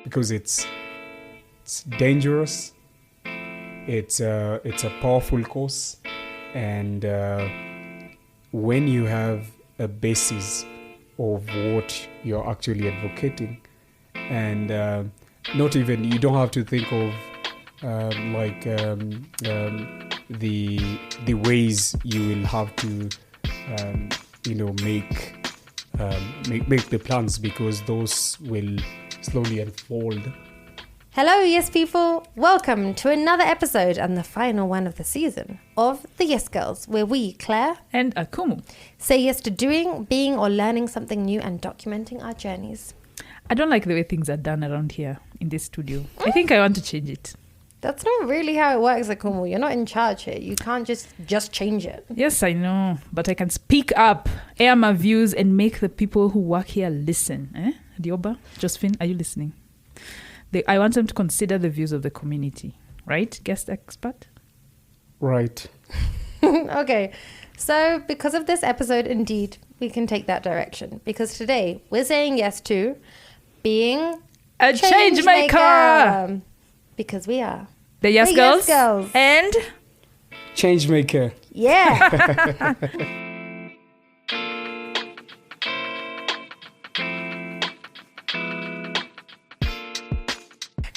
because it's dangerous. It's a powerful cause, and when you have a basis of what you're actually advocating, and not even, you don't have to think of the ways you will have to make the plans, because those will slowly unfold. Hello, yes people. Welcome to another episode and the final one of the season of the Yes Girls, where we, Claire and Akumu, say yes to doing, being or learning something new and documenting our journeys. I don't like the way things are done around here in this studio. I think I want to change it. That's not really how it works, Akumu. You're not in charge here. You can't just change it. Yes, I know, but I can speak up, air my views, and make the people who work here listen. Dioba, Josephine, are you listening? I want them to consider the views of the community. Right, guest expert? Right. Okay, so because of this episode, indeed, we can take that direction. Because today, we're saying yes to being a changemaker. Because we are the Yes Girls and Changemaker. Yeah.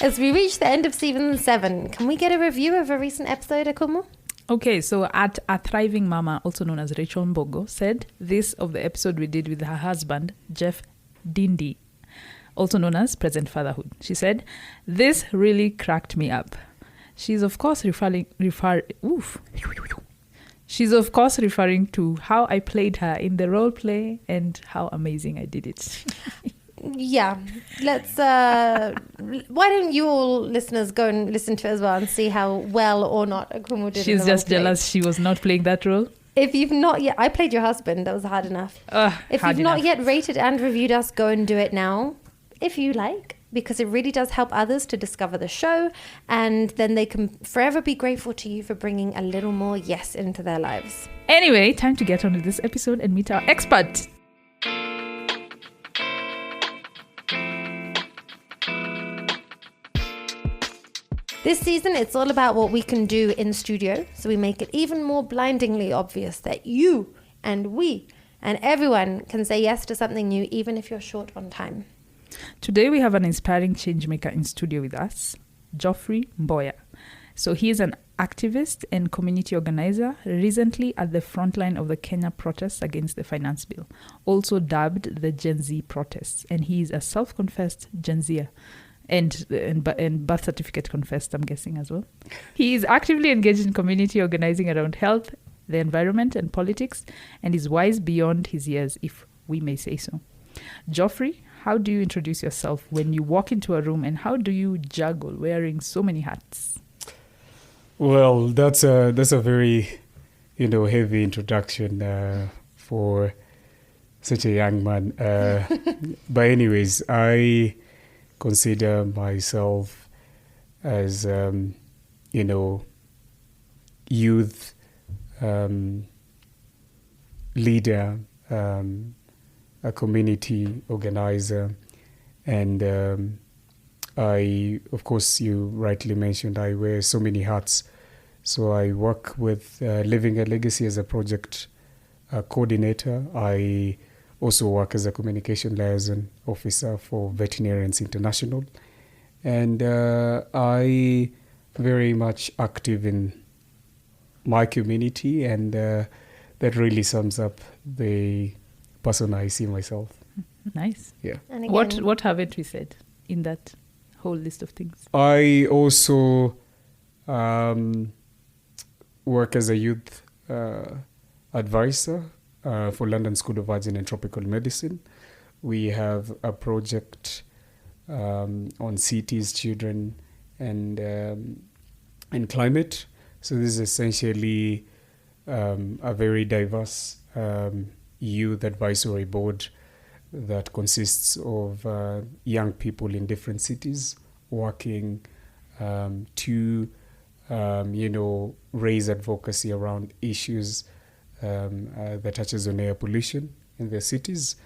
As we reach the end of season 7, can we get a review of a recent episode, Akumu? Okay, so at A Thriving Mama, also known as Rachel Mbogo, said this of the episode we did with her husband, Jeff Dindi, also known as Present Fatherhood. She said, "This really cracked me up." She's of course referring to how I played her in the role play and how amazing I did it. Yeah, let's why don't you all listeners go and listen to it as well and see how well or not Akumu did. She's just jealous she was not playing that role. If you've not yet, I played your husband, that was hard enough. If you've not yet rated and reviewed us, go and do it now, if you like, because it really does help others to discover the show, and then they can forever be grateful to you for bringing a little more yes into their lives. Anyway, time to get on with this episode and meet our expert. This season, it's all about what we can do in studio, so we make it even more blindingly obvious that you and we and everyone can say yes to something new, even if you're short on time. Today, we have an inspiring changemaker in studio with us, Geoffrey Mboya. So he is an activist and community organizer, recently at the front line of the Kenya protests against the finance bill, also dubbed the Gen Z protests. And he is a self-confessed Gen Zer. And birth certificate confessed, I'm guessing as well. He is actively engaged in community organizing around health, the environment, and politics, and is wise beyond his years, if we may say so. Geoffrey, how do you introduce yourself when you walk into a room, and how do you juggle wearing so many hats? Well, that's a very heavy introduction for such a young man. But anyways, I consider myself as youth leader, a community organizer, and I, of course, you rightly mentioned, I wear so many hats. So I work with Living a Legacy as a project coordinator. I also work as a communication liaison officer for Veterinarians International. And I very much active in my community, and that really sums up the person I see myself. Nice. Yeah. And again, What haven't we said in that whole list of things? I also work as a youth advisor for London School of Hygiene and Tropical Medicine. We have a project on cities, children, and climate. So this is essentially a very diverse youth advisory board that consists of young people in different cities working to raise advocacy around issues that touches on air pollution in their cities.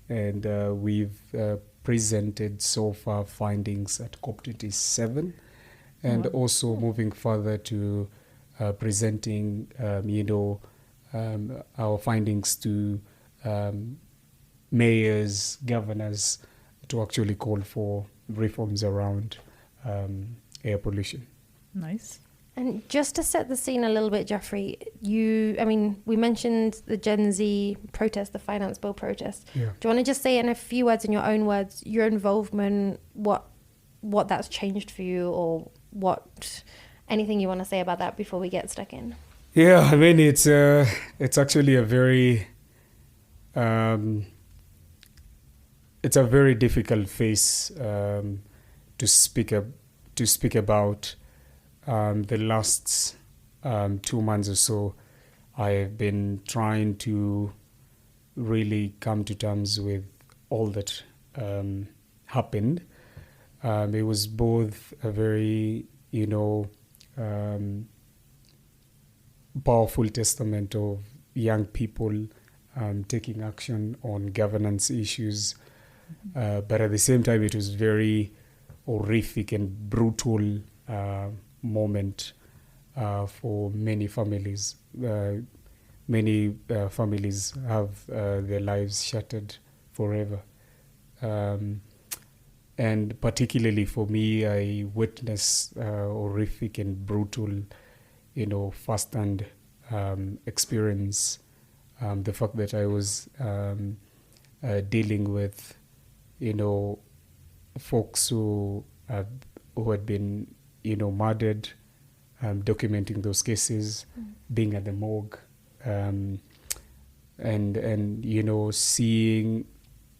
And we've presented so far findings at COP27, and also moving further to presenting, our findings to mayors, governors, to actually call for reforms around air pollution. Nice. And just to set the scene a little bit, Geoffrey, we mentioned the Gen Z protest, the finance bill protest. Yeah. Do you want to just say in a few words, in your own words, your involvement, what that's changed for you, or anything you want to say about that before we get stuck in? Yeah, I mean, it's actually a very it's a very difficult phase to speak about. The last 2 months or so, I have been trying to really come to terms with all that happened. It was both a very, powerful testament of young people taking action on governance issues, but at the same time, it was very horrific and brutal moment for many families. Many families have their lives shattered forever. And particularly for me, I witnessed horrific and brutal, first-hand experience. The fact that I was dealing with, folks who had been, murdered, documenting those cases, being at the morgue, and seeing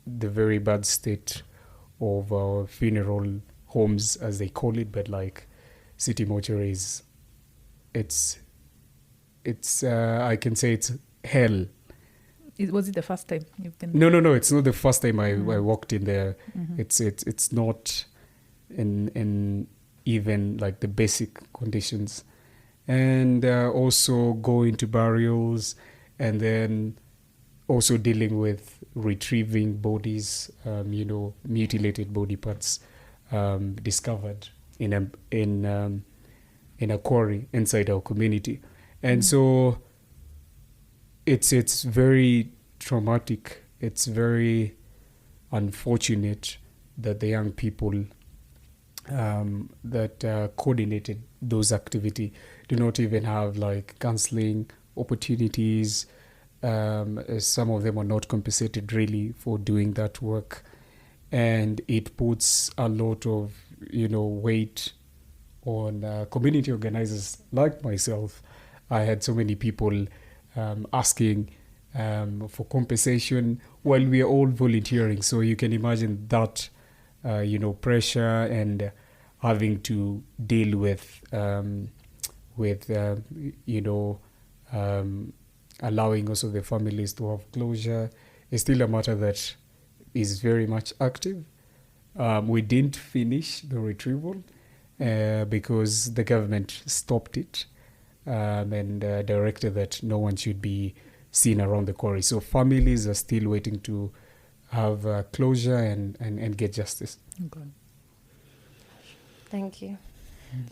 the very bad state of our funeral homes, as they call it, but like city mortuaries. It's I can say it's hell. Was it the first time you've been? No, it's not the first time I walked in there. It's not in even like the basic conditions, and also going to burials, and then also dealing with retrieving bodies, mutilated body parts discovered in a quarry inside our community, and so it's very traumatic. It's very unfortunate that the young people that coordinated those activity do not even have like counseling opportunities. Some of them are not compensated really for doing that work, and it puts a lot of weight on community organizers like myself. I had so many people asking for compensation while we are all volunteering, so you can imagine that pressure and having to deal with allowing also the families to have closure is still a matter that is very much active. We didn't finish the retrieval because the government stopped it and directed that no one should be seen around the quarry. So families are still waiting to have closure and get justice. Okay. Thank you.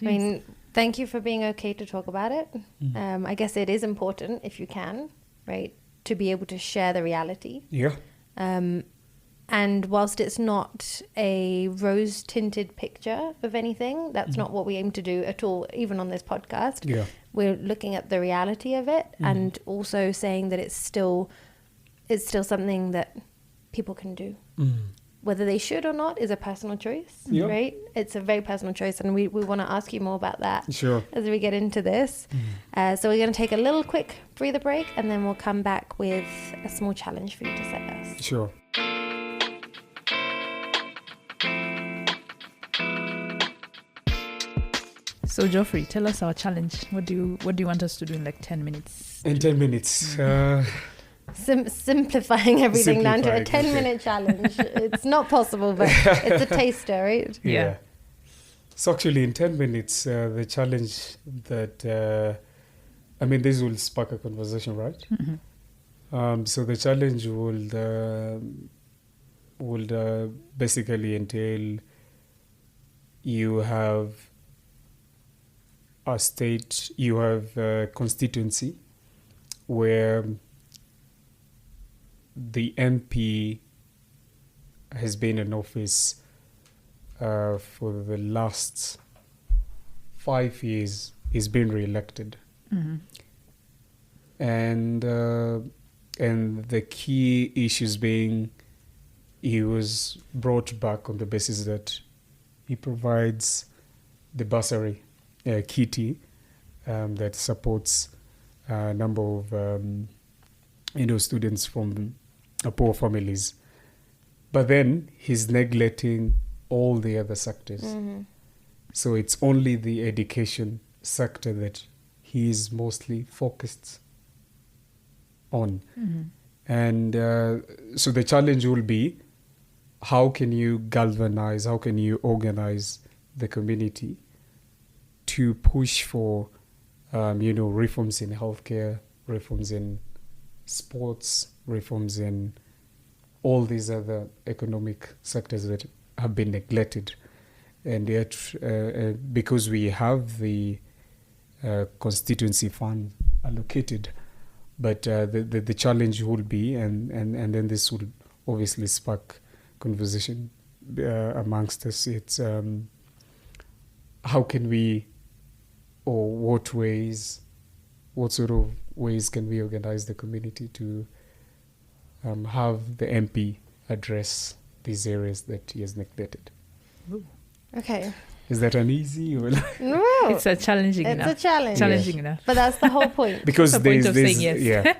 I mean, thank you for being okay to talk about it. I guess it is important, if you can, right, to be able to share the reality. Yeah. And whilst it's not a rose-tinted picture of anything, that's not what we aim to do at all, even on this podcast. Yeah. We're looking at the reality of it and also saying that it's still something that people can do. Whether they should or not is a personal choice, right? It's a very personal choice, and we want to ask you more about that as we get into this. So we're going to take a little quick breather break, and then we'll come back with a small challenge for you to set us. Sure. So Geoffrey, tell us our challenge. What do you want us to do in like 10 minutes? In 10 minutes. Simplifying everything down to a 10-minute challenge. It's not possible, but it's a taster, right? Yeah. So actually in 10 minutes, the challenge that, this will spark a conversation, right? So the challenge will would basically entail you have a state, you have a constituency where the MP has been in office for the last 5 years, is being re-elected. And the key issues being he was brought back on the basis that he provides the bursary kitty that supports a number of students from poor families. But then he's neglecting all the other sectors. So it's only the education sector that he is mostly focused on. And so the challenge will be, how can you galvanize, how can you organize the community to push for, reforms in healthcare, reforms in sports, reforms in all these other economic sectors that have been neglected. And yet, because we have the constituency fund allocated, but the challenge will be, and then this will obviously spark conversation amongst us. It's how can we, or what sort of ways can we organize the community to have the MP address these areas that he has neglected. Okay. Is that uneasy? Or No. It's a challenging enough. It's a challenge. Challenging enough. But that's the whole point. Because That's the point of there's saying yes. yeah.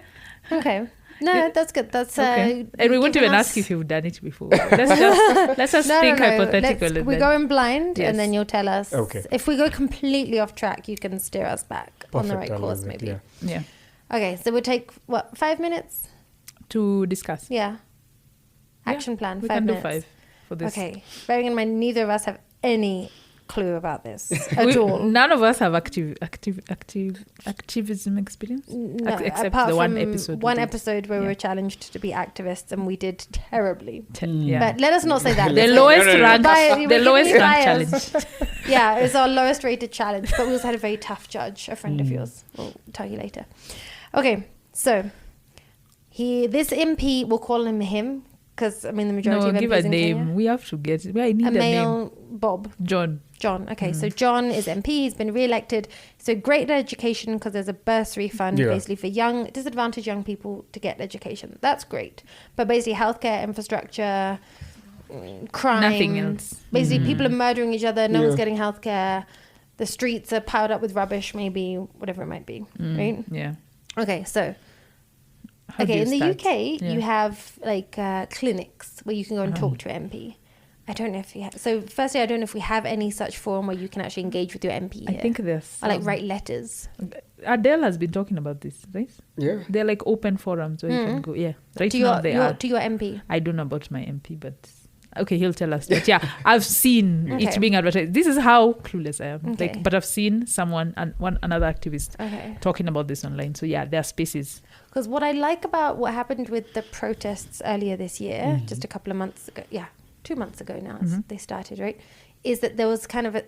Okay. No, that's good. That's Okay. And we won't even ask if you've done it before. Let's just think hypothetical. We go in blind, Yes. and then you'll tell us. Okay. If we go completely off track, you can steer us back on the Perfect, right I course, love it, maybe. yeah. Okay, so we'll take 5 minutes? To discuss. Yeah. Action plan. We 5 can minutes. do 5 for this. Okay. Bearing in mind, neither of us have any clue about this at all. None of us have activism experience. No, except apart the one from episode. we one did. episode where we Yeah. were challenged to be activists, and we did terribly. Yeah. But let us not say that. the Let's lowest say- rank, Bias- the we're lowest giving you rank bias. challenge. Yeah, it was our lowest rated challenge, but we also had a very tough judge, a friend of yours. We'll tell you later. Okay, so this MP, we'll call him, because I mean the majority of No, MPs give a in name. Kenya. We have to get it. I need A a name. male Bob. John. Okay, so John is MP. He's been re-elected. So great education, because there's a bursary fund basically for disadvantaged young people to get education. That's great. But basically healthcare, infrastructure, crime. Nothing else. Basically people are murdering each other. No one's getting healthcare. The streets are piled up with rubbish, maybe, whatever it might be. Right? Yeah. Okay, so... How do Okay, you in the start? UK, Yeah. you have like clinics where you can go and talk to an MP. I don't know if you have. So, firstly, I don't know if we have any such forum where you can actually engage with your MP. I here. think there's. Or like write letters. Adele has been talking about this, right? Yeah. They're like open forums where you can go. Yeah. Right To now your, they are. to your MP. I don't know about my MP, but okay, he'll tell us. But yeah, I've seen Okay. it being advertised. This is how clueless I am. Okay. Like, but I've seen someone and another activist Okay. talking about this online. So yeah, there are spaces. Because what I like about what happened with the protests earlier this year, just a couple of months ago, 2 months ago now, they started, right? Is that there was kind of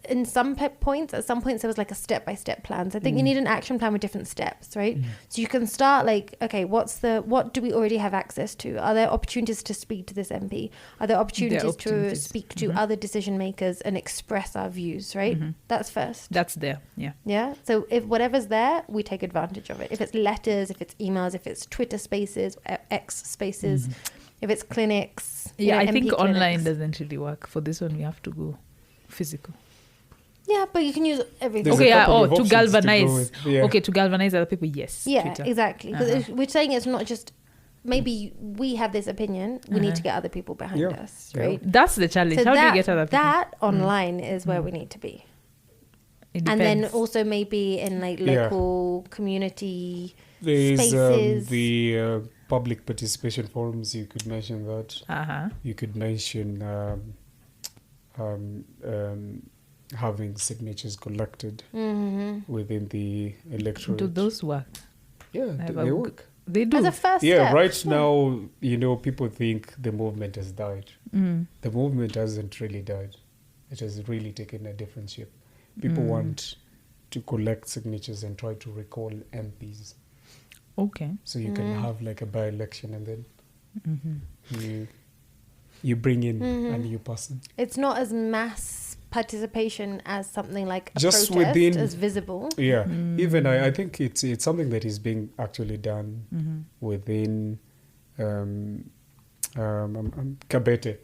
in some points, at some points there was like a step-by-step plan. So I think you need an action plan with different steps, right? So you can start like, okay, what do we already have access to? Are there opportunities to speak to this MP? Are there opportunities to speak to other decision makers and express our views, right? That's first. That's there. Yeah. Yeah. So if whatever's there, we take advantage of it. If it's letters, if it's emails, if it's Twitter spaces, X spaces, if it's clinics. Yeah, I MP think clinics. online doesn't really work. For this one, we have to go physical. Yeah, but you can use everything. There's Okay, a couple of to options to galvanize. go with, yeah. Okay, to galvanize other people, yes. Yeah, Twitter. exactly. Because we're saying it's not just maybe we have this opinion. We need to get other people behind us, Yeah. right? That's the challenge. So How do that, you get other people? that online is where we need to be. It And then depends. also maybe in like local community There's spaces. the public participation forums. You could mention that. Uh-huh. You could mention having signatures collected within the electorate. Do those work? Yeah, I have they a work. They do. As a first Yeah, step. right now, people think the movement has died. The movement hasn't really died. It has really taken a different shape. People want to collect signatures and try to recall MPs. Okay. So you can have like a by-election and then you bring in a new person. It's not as mass participation as something like a Just protest, within- as visible. Yeah, even I think it's something that is being actually done within Kabete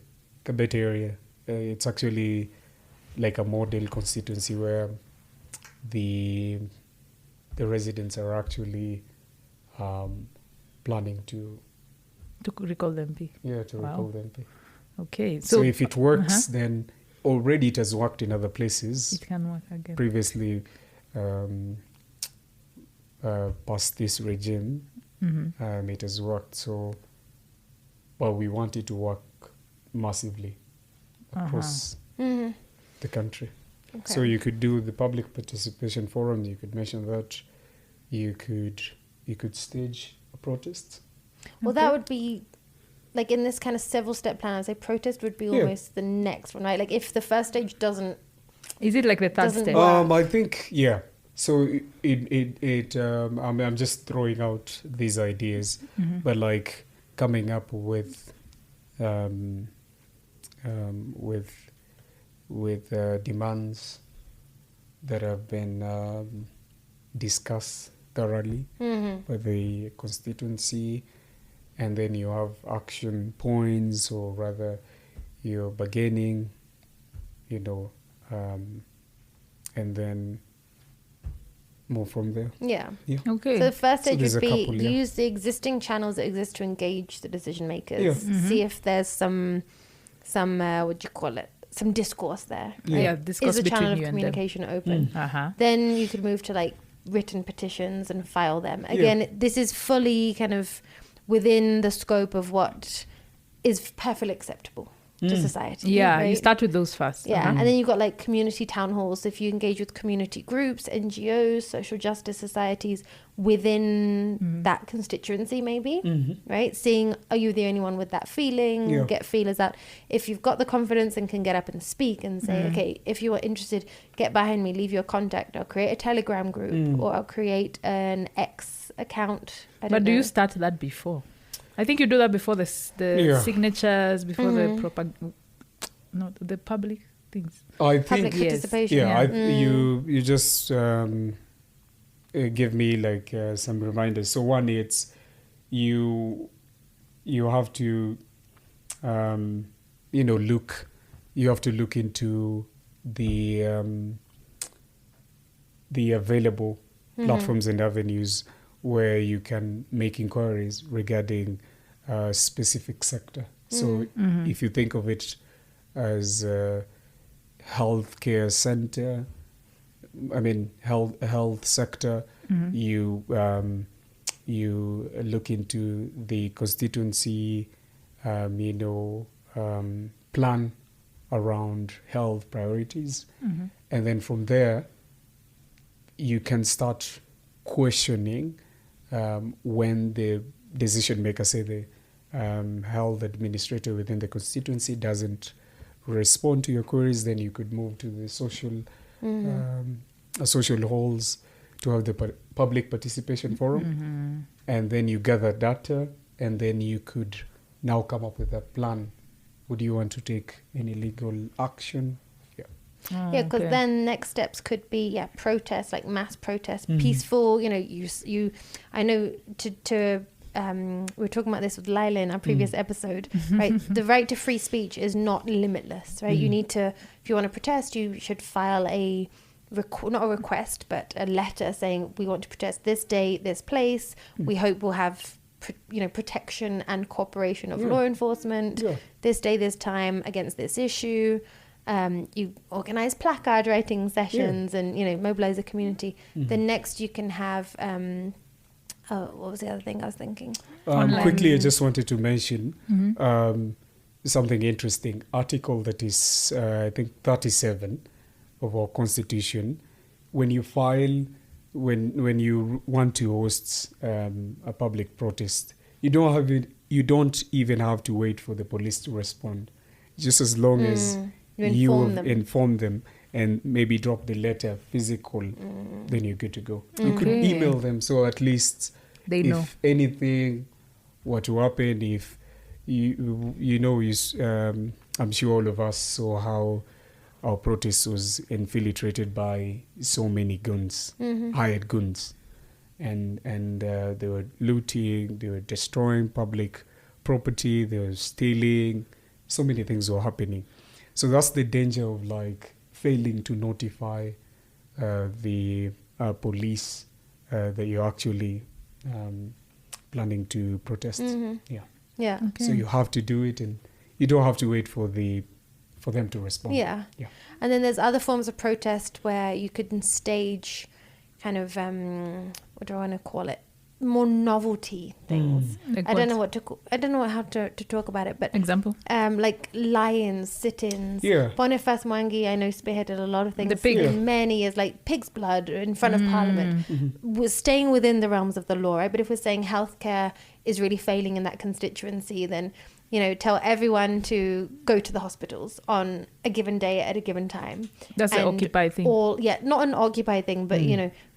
area. It's actually like a model constituency where the residents are actually planning to recall the MP. recall the MP. Okay. So if it works, then already it has worked in other places. It can work again. Previously, past this regime, it has worked. So, well, we want it to work massively across the country. Okay. So you could do the public participation forum. You could mention that. You could stage a protest. Well, that would be, like, in this kind of several step plan, I'd say protest would be almost the next one, right? Like, if the first stage doesn't... Is it like the third Doesn't step? work. I think, yeah. So I'm just throwing out these ideas, but like coming up with demands that have been discussed thoroughly by the constituency, and then you have action points, or rather you're bargaining, and then move from there. Yeah. Okay. So the first So stage there's would a be couple, yeah. use the existing channels that exist to engage the decision makers. Yeah. See if there's some what do you call it? Some discourse there. Right? Yeah, discuss Is the channel between of you and them. communication open? Uh-huh. Then you could move to like written petitions and file them. Again, this is fully kind of within the scope of what is perfectly acceptable to society. Yeah, right? you start with those first. Yeah, and then you've got like community town halls. If you engage with community groups, NGOs, social justice societies within that constituency, maybe, right? Seeing, are you the only one with that feeling? Yeah. Get feelers out. If you've got the confidence and can get up and speak and say, okay, if you are interested, get behind me, leave your contact. I'll create a Telegram group or I'll create an X account. I don't But do know. you start that before? I think you do that before the Yeah. signatures, before the the public things. I Public think, Yes. participation? yeah, Yeah. you just give me like some reminders. So one, it's you have to look. You have to look into the available platforms and avenues where you can make inquiries regarding a specific sector. So if you think of it as a healthcare center, health sector, you look into the constituency, plan around health priorities, and then from there you can start questioning when the decision maker, say the health administrator within the constituency, doesn't respond to your queries. Then you could move to the social halls to have the public participation forum, and then you gather data, and then you could now come up with a plan. Would you want to take any legal action? Yeah, because then next steps could be protests, like mass protests, peaceful. You I know to we were talking about this with Laila in our previous episode, right? The right to free speech is not limitless, right? You need to, if you want to protest, you should file not a request, but a letter saying we want to protest this day, this place. We hope we'll have protection and cooperation of law enforcement this day, this time against this issue. You organize placard writing sessions and mobilize the community. Then next you can have what was the other thing I was thinking? Quickly, I just wanted to mention something interesting. Article that is I think 37 of our constitution. When you file when you want to host a public protest, you don't even have to wait for the police to respond. Just as long as you inform them and maybe drop the letter physical, then you're good to go. You could email them, so at least they know. If anything were to happen, if I'm sure all of us saw how our protest was infiltrated by so many guns, hired guns, and they were looting, they were destroying public property, they were stealing. So many things were happening. So that's the danger of like failing to notify the police that you're actually planning to protest. Yeah. Okay. So you have to do it, and you don't have to wait for them to respond. Yeah. And then there's other forms of protest where you could stage kind of what do I want to call it? More novelty things. Like I don't know how to talk about it, but example, like lions, sit-ins. Yeah. Boniface Mwangi, I know, spearheaded a lot of things. The pig. In many years, like pig's blood in front of Parliament. We're staying within the realms of the law, right? But if we're saying healthcare is really failing in that constituency, then tell everyone to go to the hospitals on a given day at a given time. That's the Occupy thing. Not an Occupy thing, but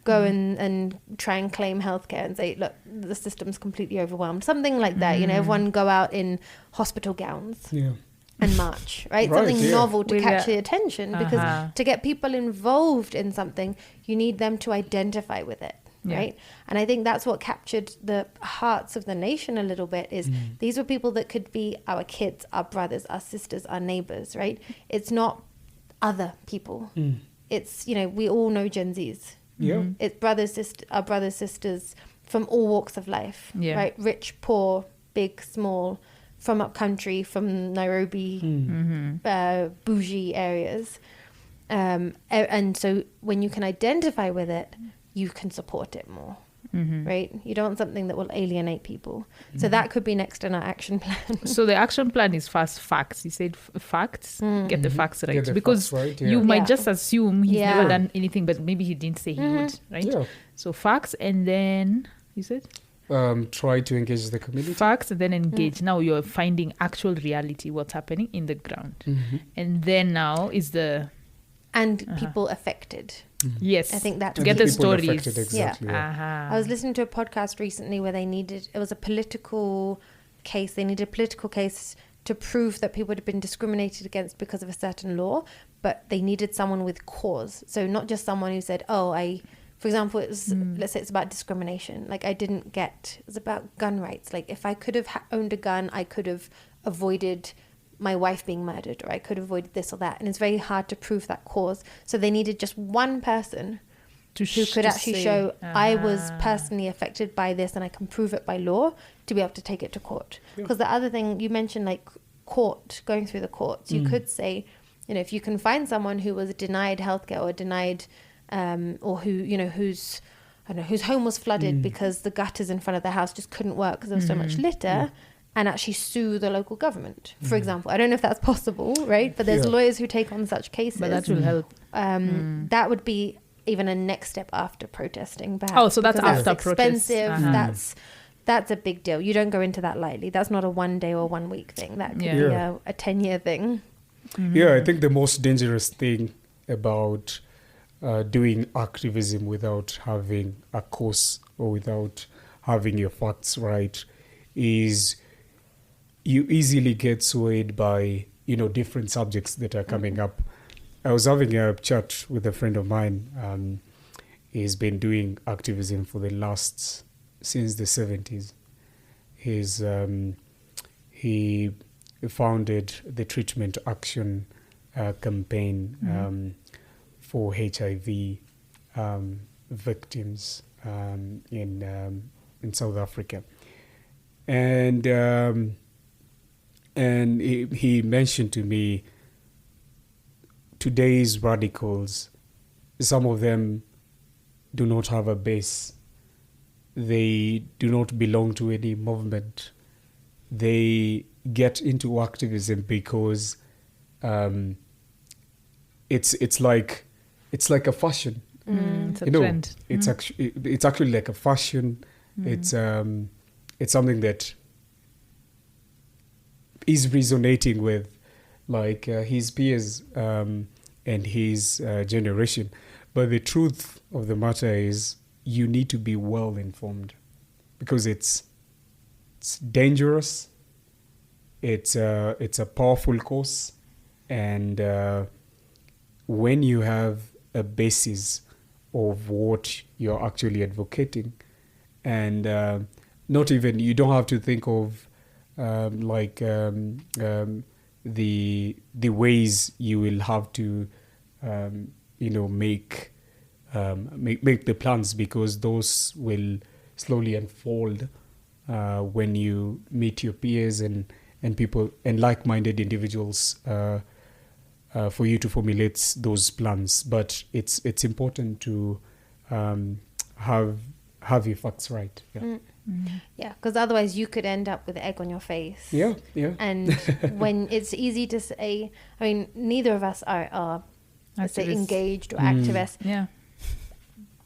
go and try and claim healthcare and say, look, the system's completely overwhelmed. Something like that. Everyone go out in hospital gowns and march, right? Something novel to catch the attention, because to get people involved in something, you need them to identify with it. Right. And I think that's what captured the hearts of the nation a little bit, is these were people that could be our kids, our brothers, our sisters, our neighbors, right? It's not other people. It's, we all know Gen Zs. Yeah. It's our brothers, sisters from all walks of life, right? Rich, poor, big, small, from up country, from Nairobi, bougie areas. And so when you can identify with it, you can support it more, right? You don't want something that will alienate people. So that could be next in our action plan. So the action plan is first facts. You said facts, get the facts right. Because facts right, you might just assume he's never done anything, but maybe he didn't say he would, right? Yeah. So facts, and then, you said? Try to engage the community. Facts, and then engage. Now you're finding actual reality, what's happening in the ground. And then now is the... And people affected. Yes, I think that's to get the stories. Exactly, I was listening to a podcast recently where it was a political case. They needed a political case to prove that people had been discriminated against because of a certain law, but they needed someone with cause. So not just someone who said, for example, it was, let's say it's about discrimination. Like it was about gun rights. Like if I could have owned a gun, I could have avoided my wife being murdered, or I could avoid this or that. And it's very hard to prove that cause. So they needed just one person who could actually show I was personally affected by this and I can prove it by law, to be able to take it to court. Because the other thing you mentioned, like going through the courts, you could say, if you can find someone who was denied healthcare or denied, or who, whose home was flooded because the gutters in front of the house just couldn't work because there was so much litter, and actually sue the local government, for example. I don't know if that's possible, right? But there's lawyers who take on such cases. But that will help. That would be even a next step after protesting, perhaps. Oh, so that's after expensive. That's a big deal. You don't go into that lightly. That's not a 1 day or 1 week thing. That could be a 10-year thing. Yeah, I think the most dangerous thing about doing activism without having a cause or without having your facts right is you easily get swayed by, different subjects that are coming up. I was having a chat with a friend of mine. He's been doing activism since the 70s. He founded the Treatment Action campaign for HIV victims in South Africa. And he mentioned to me, today's radicals, some of them do not have a base. They do not belong to any movement. They get into activism because it's like a fashion. It's a trend. It's actually like a fashion. It's something that is resonating with like his peers and his generation. But the truth of the matter is you need to be well informed, because it's dangerous. It's a powerful cause, and when you have a basis of what you're actually advocating, and not even, you don't have to think of the ways you will have to make the plans, because those will slowly unfold when you meet your peers and people and like-minded individuals for you to formulate those plans. But it's important to have your facts right. Yeah, because otherwise you could end up with egg on your face. Yeah. And when it's easy to say, I mean, neither of us are let's say, engaged or activists. Yeah.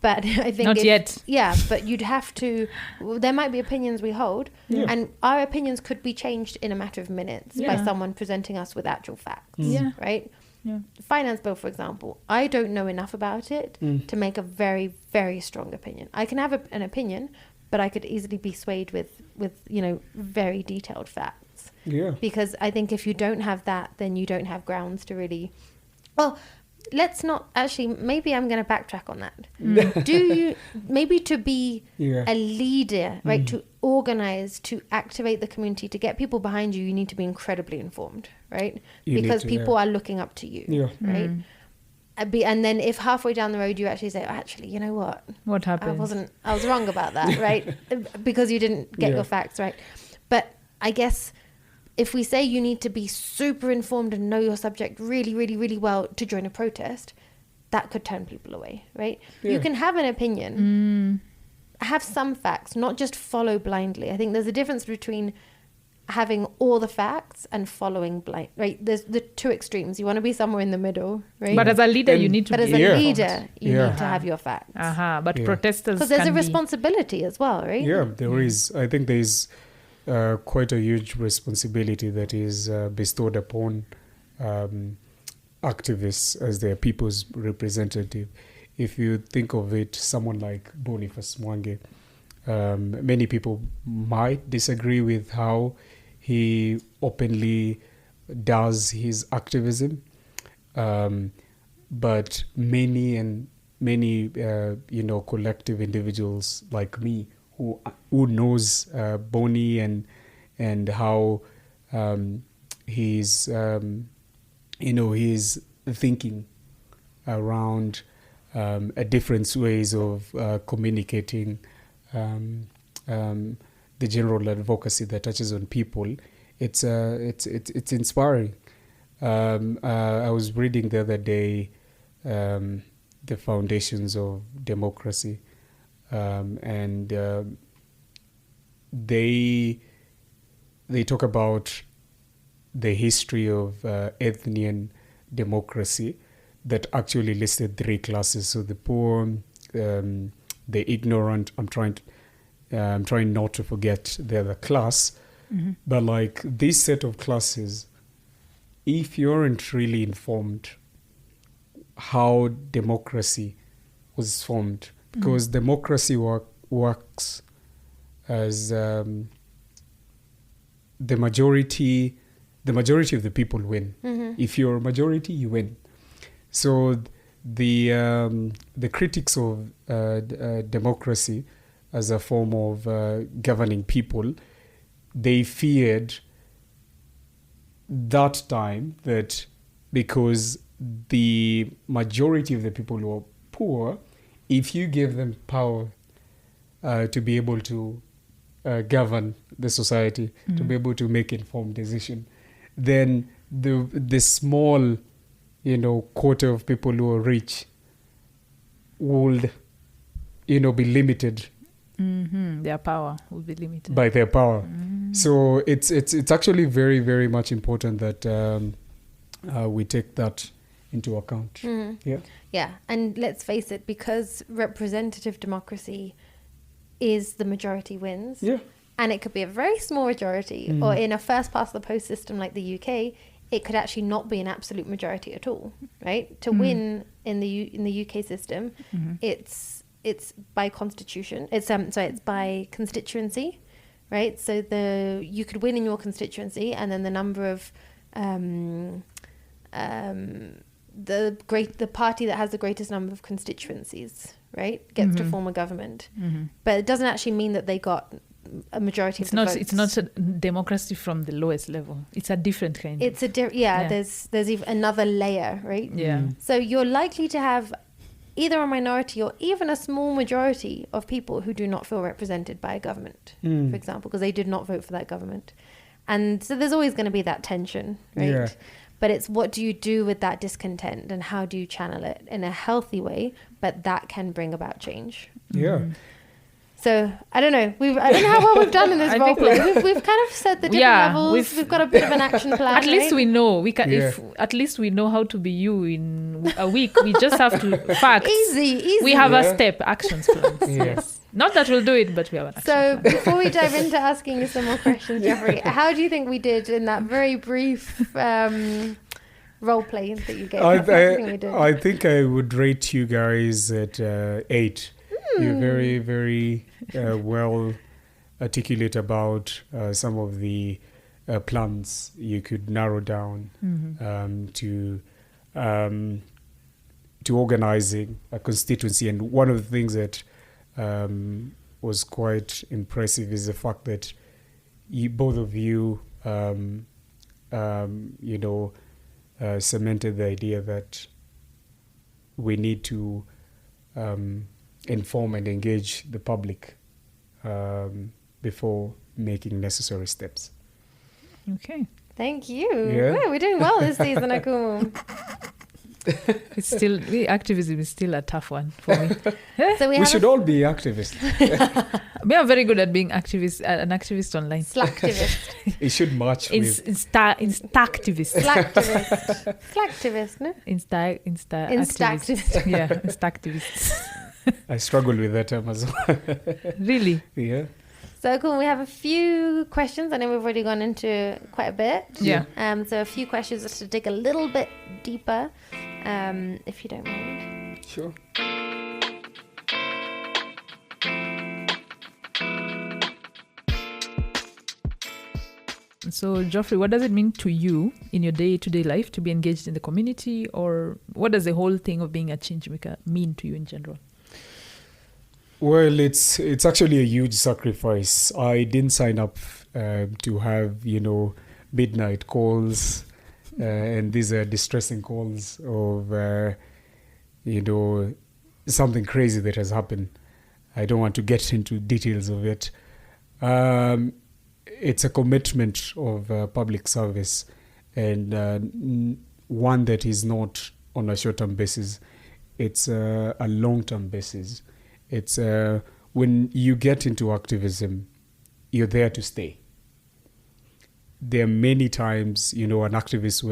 But I think not yet. Yeah, but you'd have to. There might be opinions we hold, and our opinions could be changed in a matter of minutes by someone presenting us with actual facts. Yeah. Right. Yeah. Finance bill, for example, I don't know enough about it to make a very, very strong opinion. I can have an opinion, but I could easily be swayed with very detailed facts. Yeah. Because I think if you don't have that, then you don't have grounds to really. Well, let's not actually. Maybe I'm going to backtrack on that. Do you maybe to be a leader, right? To organize, to activate the community, to get people behind you, you need to be incredibly informed, right? Because people are looking up to you, right? And then if halfway down the road you actually say, actually, you know what happened? I was wrong about that, right? Because you didn't get your facts right. But I guess if we say you need to be super informed and know your subject really, really, really well to join a protest, that could turn people away, right? You can have an opinion, have some facts, not just follow blindly. I think there's a difference between having all the facts and following blind, right? There's the two extremes. You want to be somewhere in the middle, right? But as a leader, you need to be. But as a leader, you need to have your facts. But protesters, because there's a responsibility as well, right? Yeah, there is. I think there is quite a huge responsibility that is bestowed upon activists as their people's representative. If you think of it, someone like Boniface Mwangi, many people might disagree with how he openly does his activism, but many collective individuals like me who knows Boni and how he's he's thinking around different ways of communicating the general advocacy that touches on people. It's inspiring. I was reading the other day the foundations of democracy, and they talk about the history of Athenian democracy that actually listed three classes. So the poor, the ignorant. I'm trying not to forget the other class, but like this set of classes, if you aren't really informed how democracy was formed, because democracy works as the majority of the people win. If you're a majority, you win. So the critics of democracy as a form of governing people, they feared that time that because the majority of the people were poor, if you gave them power to be able to govern the society, to be able to make informed decision, then the small, quarter of people who are rich would, be limited. Their power will be limited by their power. So it's actually very, very much important that we take that into account. Mm-hmm. Yeah, and let's face it, because representative democracy is the majority wins. Yeah. And it could be a very small majority, or in a first past the post system like the UK, it could actually not be an absolute majority at all, right? To win in the UK system, it's by constitution. It's by constituency, right? So you could win in your constituency, and then the number of the party that has the greatest number of constituencies, right, gets to form a government. But it doesn't actually mean that they got a majority of the votes. It's not a democracy from the lowest level. It's a different kind. It's there's even another layer, right? Yeah. So you're likely to have either a minority or even a small majority of people who do not feel represented by a government, for example, because they did not vote for that government. And so there's always going to be that tension, right? Yeah. But it's what do you do with that discontent, and how do you channel it in a healthy way? But that can bring about change. Yeah. So I don't know. I don't know how well we've done in this role play. We've kind of said the different levels. We've got a bit of an action plan. At least we know. We can. Yeah. If at least we know how to be you in a week. We just have to facts. Easy. We have a step actions plans. Yes. Not that we'll do it, but we have an action plan. Before we dive into asking you some more questions, Geoffrey, how do you think we did in that very brief role play that you gave? I think I would rate you guys at 8. You're very, very well articulate about some of the plans you could narrow down to organizing a constituency. And one of the things that was quite impressive is the fact that both of you, cemented the idea that we need to inform and engage the public before making necessary steps. Okay. Thank you. Yeah. We're doing well this season, Akumu. It's still, activism is still a tough one for me. So we should all be activists. We are very good at being an activist online. Slacktivist. It should match with... Instactivist. Slacktivist, no? Instactivist. Yeah, Instactivists. I struggle with that term as well. Really? Yeah. So cool. We have a few questions. I know we've already gone into quite a bit. Yeah. So a few questions just to dig a little bit deeper, if you don't mind. Sure. So, Geoffrey, what does it mean to you in your day-to-day life to be engaged in the community, or what does the whole thing of being a changemaker mean to you in general? Well, it's actually a huge sacrifice. I didn't sign up to have, midnight calls, and these are distressing calls of, something crazy that has happened. I don't want to get into details of it. It's a commitment of public service, and one that is not on a short-term basis. It's a long-term basis. It's when you get into activism, you're there to stay. There are many times, an activist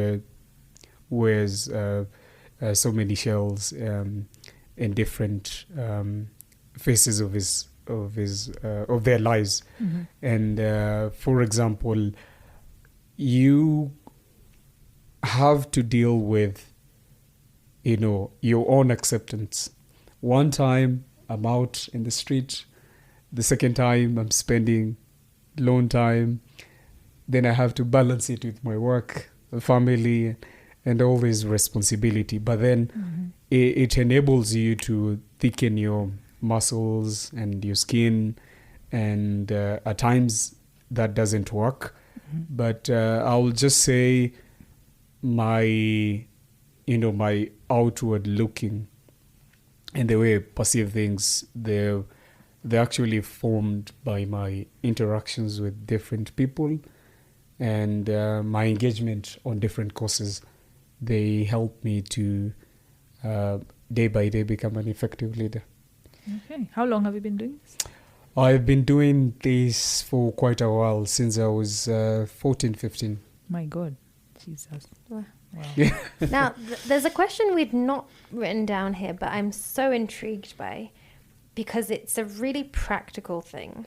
wears so many shells in different phases of their lives. Mm-hmm. And for example, you have to deal with, your own acceptance. One time I'm out in the street. The second time I'm spending alone time. Then I have to balance it with my work, family, and all this responsibility. But then it enables you to thicken your muscles and your skin. And at times that doesn't work. Mm-hmm. But I'll just say my outward looking and the way I perceive things, they're actually formed by my interactions with different people and my engagement on different causes. They help me to day by day become an effective leader. Okay. How long have you been doing this? I've been doing this for quite a while, since I was 14, 15. My God. Jesus. Wow. Wow. Yeah. Now, there's a question we'd not written down here, but I'm so intrigued by, because it's a really practical thing.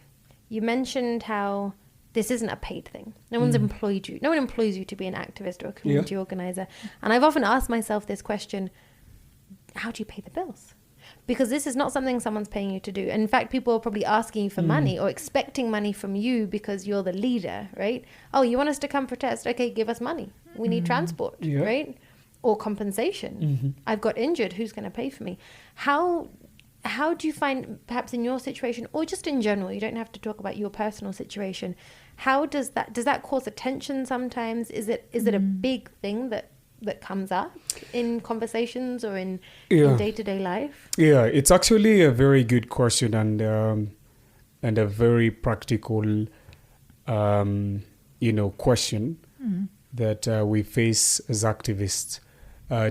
You mentioned how this isn't a paid thing. No one's employed you. No one employs you to be an activist or a community organizer. And I've often asked myself this question: how do you pay the bills? Because this is not something someone's paying you to do. And in fact, people are probably asking you for money or expecting money from you because you're the leader, right? Oh, you want us to come protest? Okay, give us money. We need transport, right? Or compensation. I've got injured. Who's going to pay for me? How do you find, perhaps in your situation or just in general, you don't have to talk about your personal situation, how does that cause a tension sometimes? Is it a big thing that comes up in conversations or in day-to-day life? Yeah, it's actually a very good question and a very practical, question that we face as activists.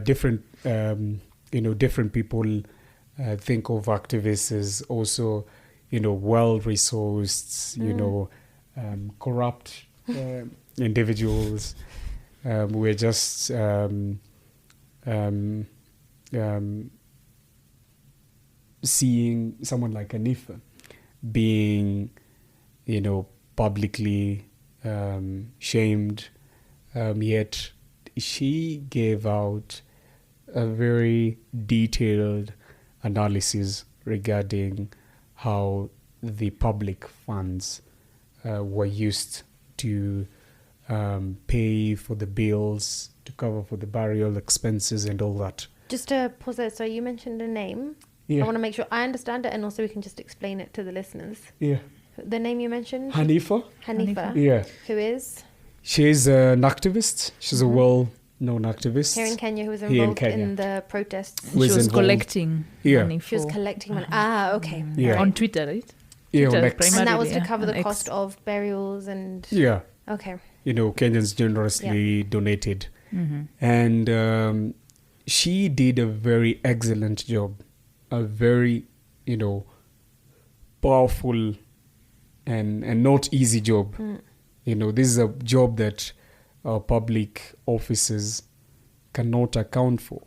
Different people think of activists as also, well-resourced, corrupt individuals. We're just seeing someone like Hanifa being, publicly shamed, yet she gave out a very detailed analysis regarding how the public funds were used to pay for the bills, to cover for the burial expenses and all that. Just to pause there, so you mentioned a name. I want to make sure I understand it, and also we can just explain it to the listeners. Yeah. The name you mentioned? Hanifa. Yeah. Who is? She's an activist. She's a well-known activist. Here in Kenya, who was involved in the protests. She was collecting money. She was collecting money. Okay. Yeah. On Twitter, right? Yeah, Twitter, and that was to cover the cost of burials and... Yeah. Okay. Kenyans generously donated. And she did a very excellent job. A very, powerful and not easy job. This is a job that public offices cannot account for.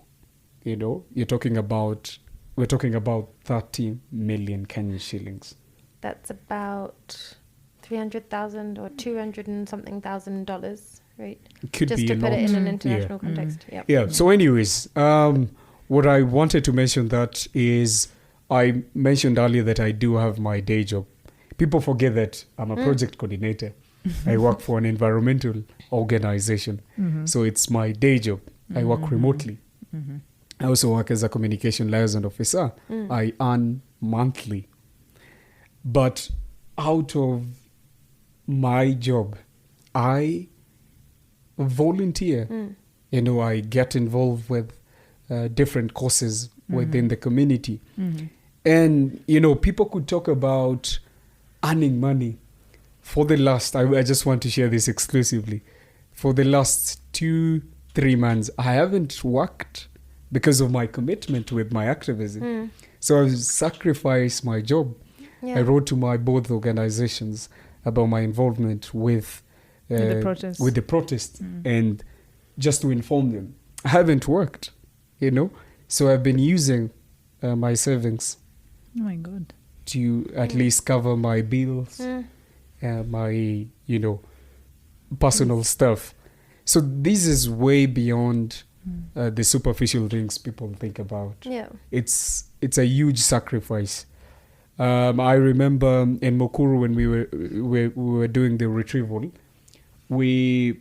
We're talking about 30 million Kenyan shillings. That's about 300,000 or 200 and something thousand dollars, right? It could just be to a put lot. it in an international context. Yeah. So anyways, what I wanted to mention that is, I mentioned earlier that I do have my day job. People forget that I'm a project coordinator. I work for an environmental organization. So it's my day job. I work remotely. I also work as a communication liaison officer. I earn monthly. But out of my job, I volunteer. I get involved with different causes within the community. And, people could talk about earning money. For the last, I just want to share this exclusively. For the last 2-3 months, I haven't worked because of my commitment with my activism. So I've sacrificed my job. I wrote to my both organizations about my involvement with the protest and just to inform them. I haven't worked, so I've been using my savings. Oh my God. To at least cover my bills, my, personal stuff. So this is way beyond the superficial things people think about. Yeah. It's a huge sacrifice. I remember in Mukuru when we were doing the retrieval, we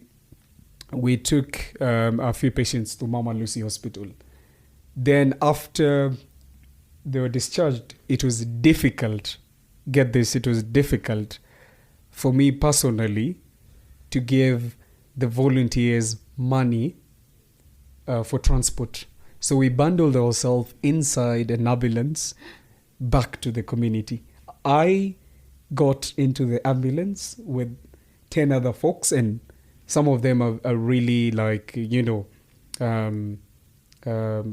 took a few patients to Mama Lucy Hospital. Then after they were discharged, it was difficult. Get this, it was difficult for me personally to give the volunteers money for transport. So we bundled ourselves inside an ambulance back to the community. I got into the ambulance with 10 other folks, and some of them are really like,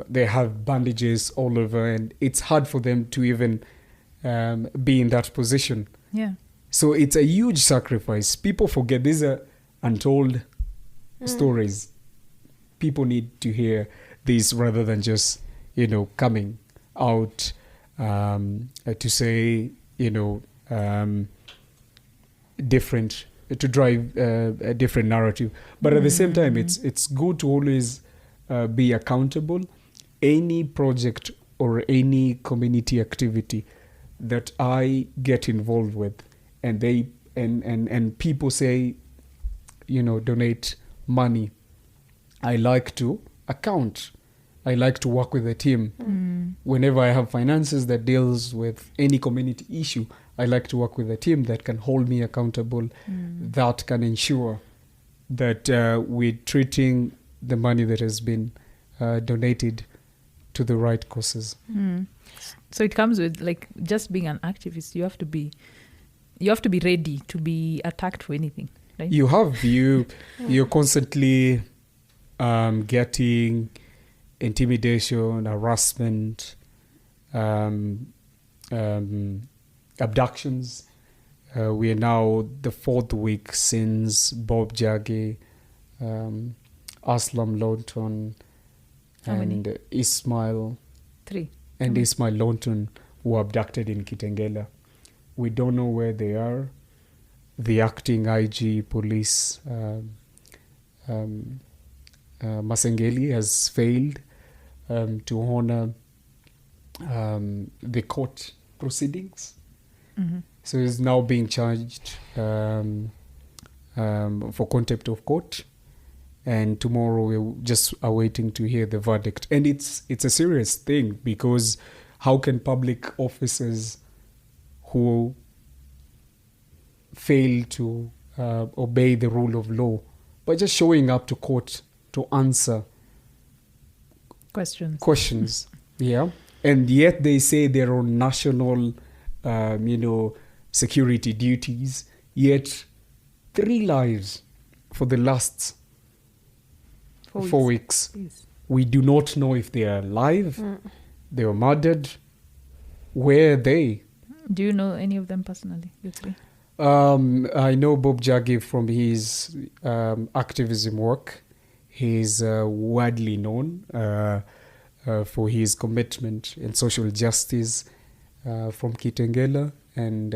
they have bandages all over, and it's hard for them to even be in that position. Yeah. So it's a huge sacrifice. People forget these are untold stories. people need to hear this rather than just, coming out to say, different, to drive a different narrative. But at the same time, it's good to always be accountable. Any project or any community activity that I get involved with, and they and people say, donate money, I like to account. I like to work with a team. Whenever I have finances that deals with any community issue, I like to work with a team that can hold me accountable, that can ensure that we're treating the money that has been donated to the right causes. So it comes with just being an activist. You have to be ready to be attacked for anything, right? You're constantly getting intimidation, harassment, abductions. We are now the 4th week since Bob Jaggi, Aslam Lawton, and Ismail. 3. And Ismail Lawton were abducted in Kitengela. We don't know where they are. The acting IG police, Masengeli, has failed to honor the court proceedings. So he's now being charged for contempt of court. And tomorrow we're just awaiting to hear the verdict. And it's a serious thing, because how can public officers who fail to obey the rule of law by just showing up to court to answer questions, yeah, and yet they say they're on national, security duties, yet 3 lives for the last 4 weeks. We do not know if they are alive, they were murdered. Where are they? Do you know any of them personally, you 3? I know Bob Jaggi from his activism work. He's widely known for his commitment in social justice from Kitengela, and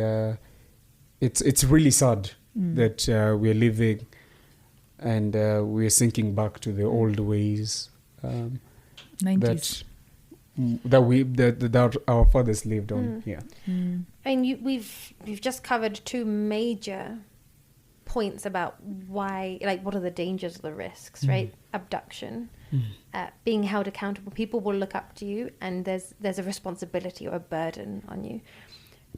it's really sad that we're living and we're sinking back to the old ways 90s. that our fathers lived on. And we've just covered 2 major points about why, what are the dangers, the risks, right? Abduction, being held accountable. People will look up to you, and there's a responsibility or a burden on you.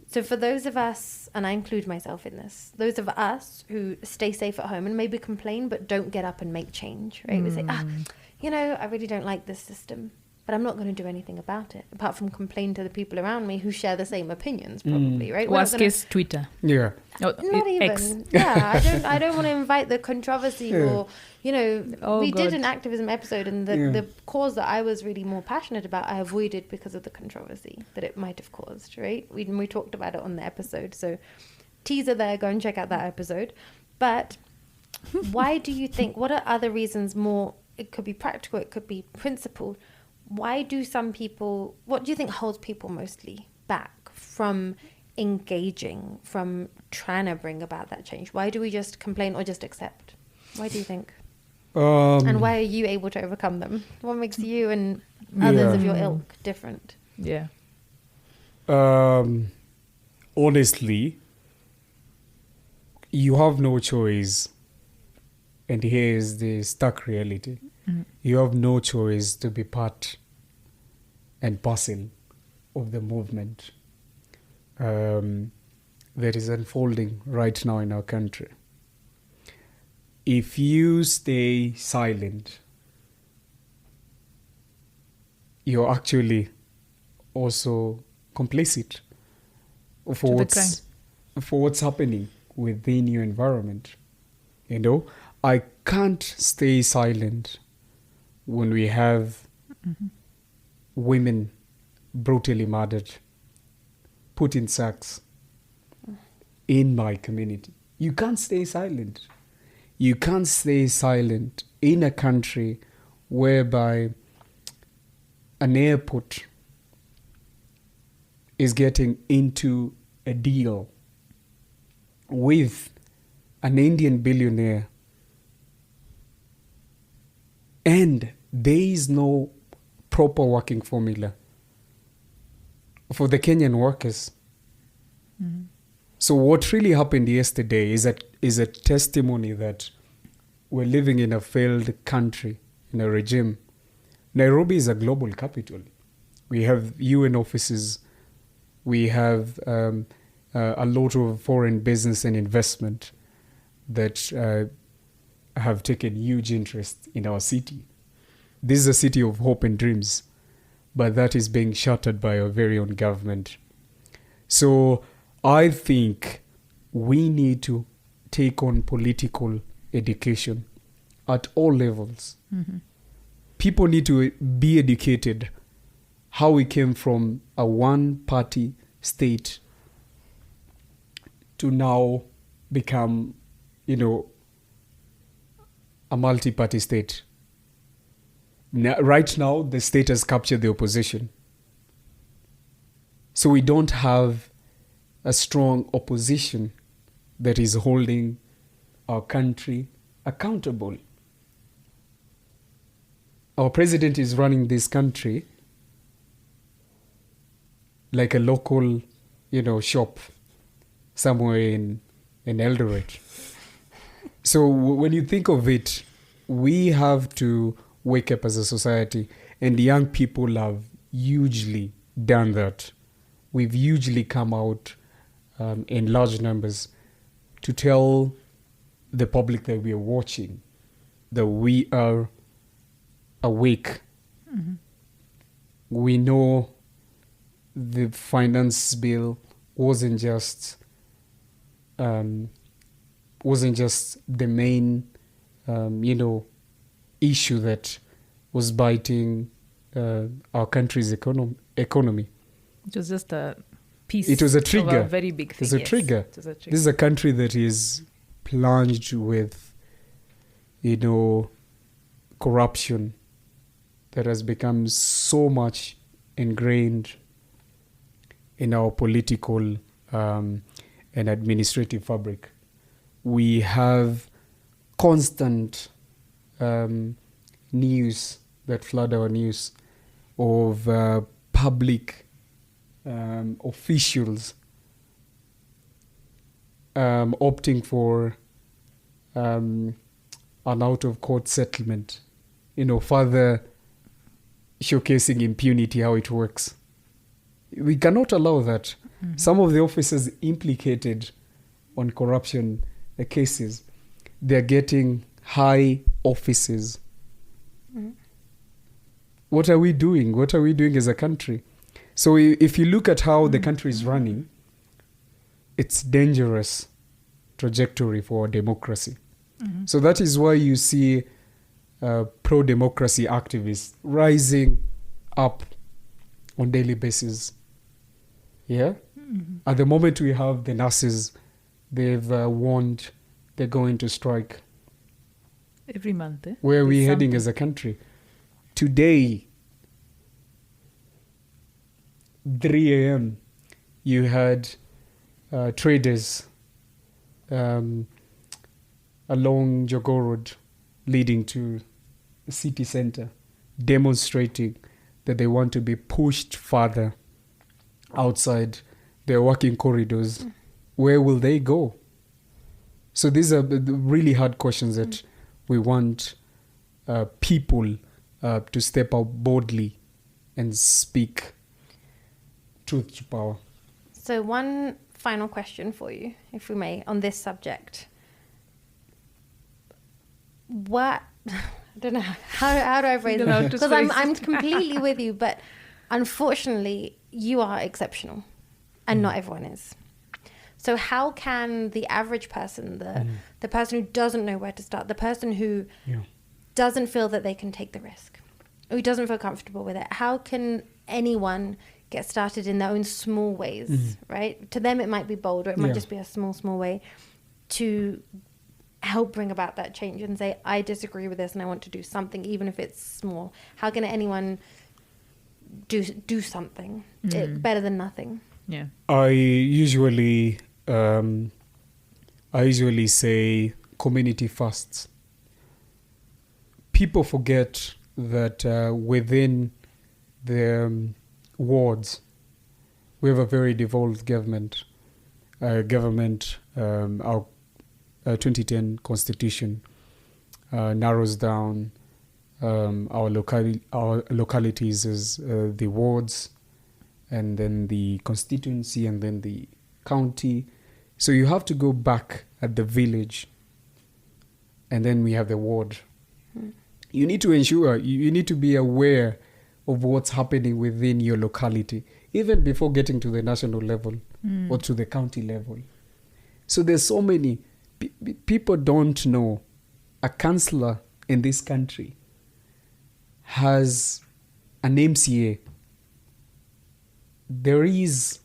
So for those of us, and I include myself in this, those of us who stay safe at home and maybe complain but don't get up and make change, right? We say, I really don't like this system, but I'm not going to do anything about it, apart from complain to the people around me who share the same opinions, probably, right? Worst case, Twitter. Yeah. Not even. X. Yeah, I don't want to invite the controversy or, we God. did an activism episode, and the cause that I was really more passionate about, I avoided because of the controversy that it might have caused, right? We talked about it on the episode. So teaser there, go and check out that episode. But why do you think, what are other reasons more, it could be practical, it could be principled, why do some people, what do you think holds people mostly back from engaging, from trying to bring about that change? Why do we just complain or just accept? Why do you think? And why are you able to overcome them? What makes you and others of your ilk different? Yeah. Honestly, you have no choice. And here's the stark reality. You have no choice to be part and parcel of the movement that is unfolding right now in our country. If you stay silent, you're actually also complicit for what's happening within your environment. I can't stay silent when we have women brutally murdered, put in sacks in my community. You can't stay silent. You can't stay silent in a country whereby an airport is getting into a deal with an Indian billionaire, and there is no proper working formula for the Kenyan workers. Mm-hmm. So what really happened yesterday is a testimony that we're living in a failed country, in a regime. Nairobi is a global capital. We have UN offices. We have a lot of foreign business and investment that have taken huge interest in our city. This is a city of hope and dreams, but that is being shattered by our very own government. So I think we need to take on political education at all levels. Mm-hmm. People need to be educated how we came from a one-party state to now become, a multi-party state. Right now, the state has captured the opposition. So we don't have a strong opposition that is holding our country accountable. Our president is running this country like a local, shop somewhere in Eldoret. So when you think of it, we have to wake up as a society, and young people have hugely done that. We've hugely come out in large numbers to tell the public that we are watching, that we are awake. Mm-hmm. We know the finance bill wasn't just the main, issue that was biting our country's economy. It was just a piece. It was a trigger. Of a very big thing. It was a trigger. It was a trigger. This is a country that is plunged with, corruption that has become so much ingrained in our political and administrative fabric. We have constant news that flood our news of public officials opting for an out-of-court settlement, further showcasing impunity, how it works. We cannot allow that. Mm-hmm. Some of the officers implicated on corruption cases, they're getting high offices. Mm-hmm. What are we doing? What are we doing as a country? So if you look at how the country is running, it's dangerous trajectory for democracy. Mm-hmm. So that is why you see pro-democracy activists rising up on daily basis. Yeah? Mm-hmm. At the moment we have the nurses, they've warned they're going to strike. Every month, Where are we heading as a country? Today, 3 a.m., you had traders along Jogoo Road leading to the city center demonstrating that they want to be pushed further outside their working corridors. Mm. Where will they go? So these are the really hard questions that we want people to step out boldly and speak truth to power. So one final question for you, if we may, on this subject. What, I don't know, how do I phrase it? Because I'm completely with you, but unfortunately, you are exceptional and not everyone is. So how can the average person, the person who doesn't know where to start, the person who doesn't feel that they can take the risk, who doesn't feel comfortable with it, how can anyone get started in their own small ways, right? To them, it might be bold, or it might just be a small way to help bring about that change and say, I disagree with this and I want to do something, even if it's small? How can anyone do something better than nothing? Yeah. I usually say community first. People forget that within the wards, we have a very devolved government. Our 2010 constitution narrows down our localities as the wards, and then the constituency, and then the county. So you have to go back at the village, and then we have the ward. You need to ensure, you need to be aware of what's happening within your locality, even before getting to the national level or to the county level. So there's so many, people don't know a councillor in this country has an MCA. There is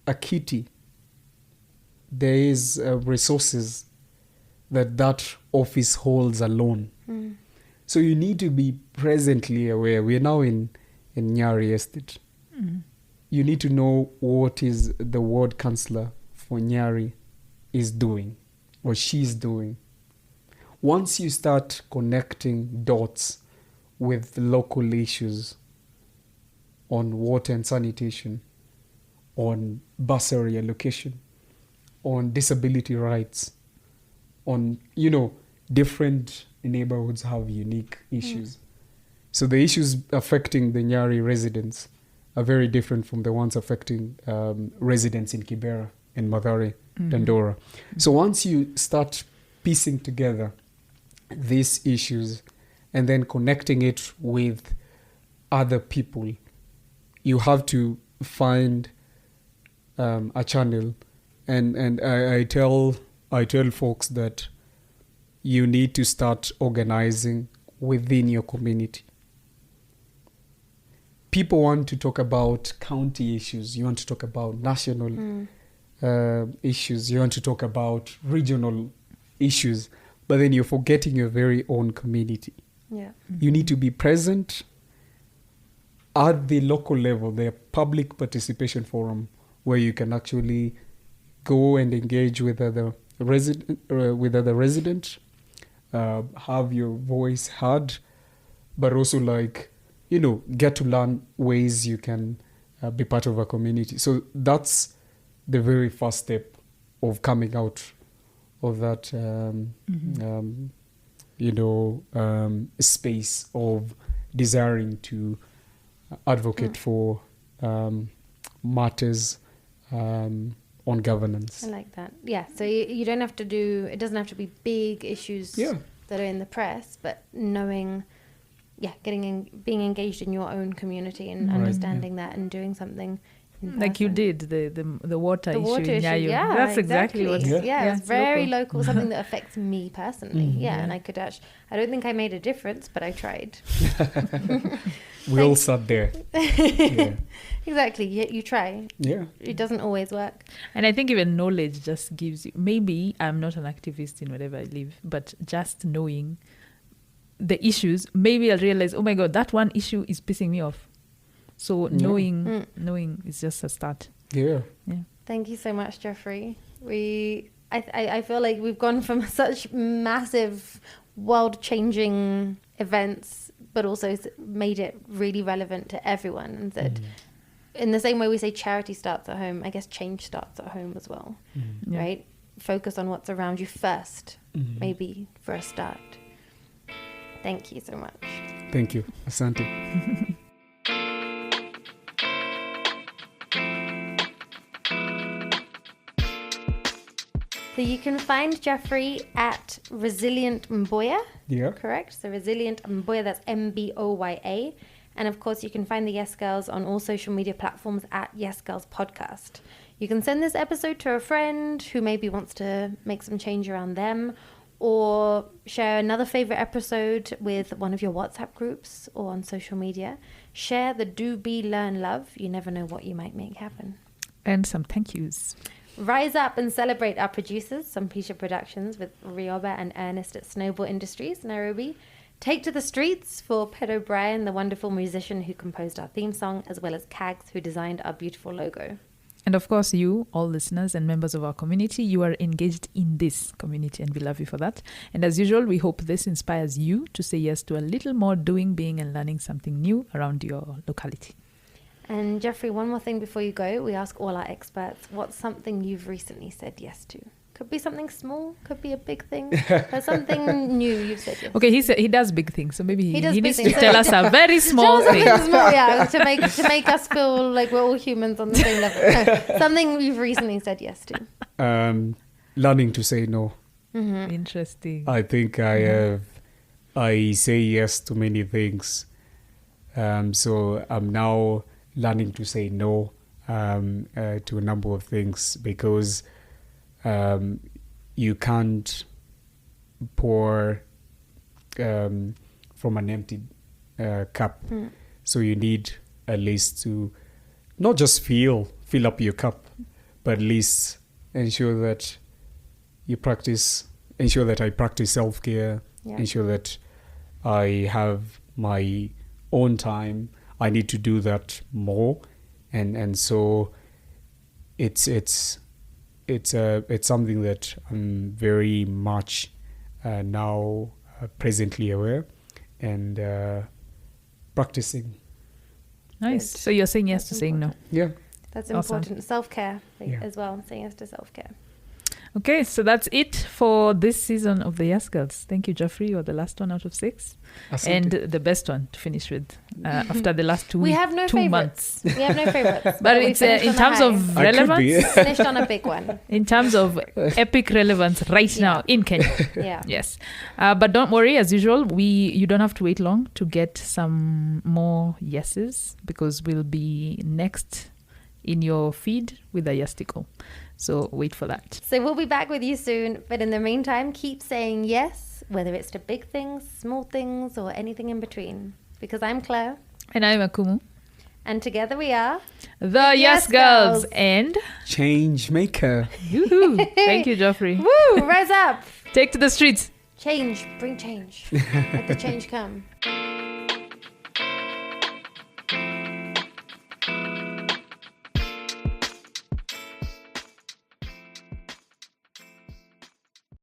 a kitty. There is resources that office holds alone. So you need to be presently aware. We're now in Nyari Estate. You need to know what is the ward councillor for Nyari is doing or she's doing. Once you start connecting dots with local issues on water and sanitation, on bursary allocation, on disability rights, on, different neighborhoods have unique issues. So the issues affecting the Nyari residents are very different from the ones affecting residents in Kibera and Mathare, Dandora. So once you start piecing together these issues and then connecting it with other people, you have to find a channel. And I tell folks that you need to start organizing within your community. People want to talk about county issues. You want to talk about national issues. You want to talk about regional issues. But then you're forgetting your very own community. Yeah. You need to be present at the local level. There are public participation forum where you can actually go and engage with other residents, have your voice heard, but also get to learn ways you can be part of a community. So that's the very first step of coming out of that, space of desiring to advocate for matters on governance. I like that. Yeah. So you don't have to it doesn't have to be big issues that are in the press, but knowing, being engaged in your own community and understanding that and doing something. Like you did, the water issue in Nyayo. Yeah, that's exactly what. Yeah, it's very local, something that affects me personally. And I don't think I made a difference, but I tried. We all sat there. Exactly. You try. Yeah. It doesn't always work. And I think even knowledge just gives you, maybe I'm not an activist in wherever I live, but just knowing the issues, maybe I'll realize, oh my God, that one issue is pissing me off. So knowing is just a start. Yeah. Thank you so much, Geoffrey. I feel like we've gone from such massive world-changing events, but also made it really relevant to everyone. And that in the same way we say charity starts at home, I guess change starts at home as well, right? Focus on what's around you first, maybe for a start. Thank you so much. Thank you. Asante. So you can find Geoffrey at Resilient Mboya. Yeah. Correct? So Resilient Mboya, that's Mboya. And of course, you can find the Yes Girls on all social media platforms at Yes Girls Podcast. You can send this episode to a friend who maybe wants to make some change around them, or share another favorite episode with one of your WhatsApp groups or on social media. Share the do, be, learn, love. You never know what you might make happen. And some thank yous. Rise up and celebrate our producers, Sampisha Productions with Rioba and Ernest at Snowball Industries, Nairobi. Take to the Streets for Ped O'Brien, the wonderful musician who composed our theme song, as well as Kags, who designed our beautiful logo. And of course, you, all listeners and members of our community, you are engaged in this community and we love you for that. And as usual, we hope this inspires you to say yes to a little more doing, being and learning something new around your locality. And Geoffrey, one more thing before you go. We ask all our experts, what's something you've recently said yes to? Could be something small, could be a big thing, but something new you've said yes. Okay, he does big things, so maybe he needs to things. tell us a very small thing. Small, yeah, to make us feel like we're all humans on the same level. Something you've recently said yes to. Learning to say no. Mm-hmm. Interesting. I think I say yes to many things. So I'm now learning to say no to a number of things, because you can't pour from an empty cup. So you need at least to not just fill up your cup, but at least ensure that I practice self-care, ensure that I have my own time. I need to do that more, and so it's something that I'm very much now presently aware and practicing. Nice. So you're saying yes to saying no. Yeah. That's Awesome. important. Self-care as well. Saying yes to self-care. Okay, so that's it for this season of the Yes Girls. Thank you, Geoffrey. You're the last one out of 6. And the best one to finish with after the last 2 We have no 2 months. We have no favorites. But it's in terms of relevance. Finished on a big one. In terms of epic relevance right now in Kenya. Yeah. Yes. But don't worry, as usual, you don't have to wait long to get some more yeses, because we'll be next in your feed with a yesticle. So wait for that. So we'll be back with you soon. But in the meantime, keep saying yes, whether it's to big things, small things, or anything in between. Because I'm Claire. And I'm Akumu. And together we are the Yes Girls and Changemaker. Thank you, Geoffrey. Woo! Rise up. Take to the streets. Change. Bring change. Let the change come.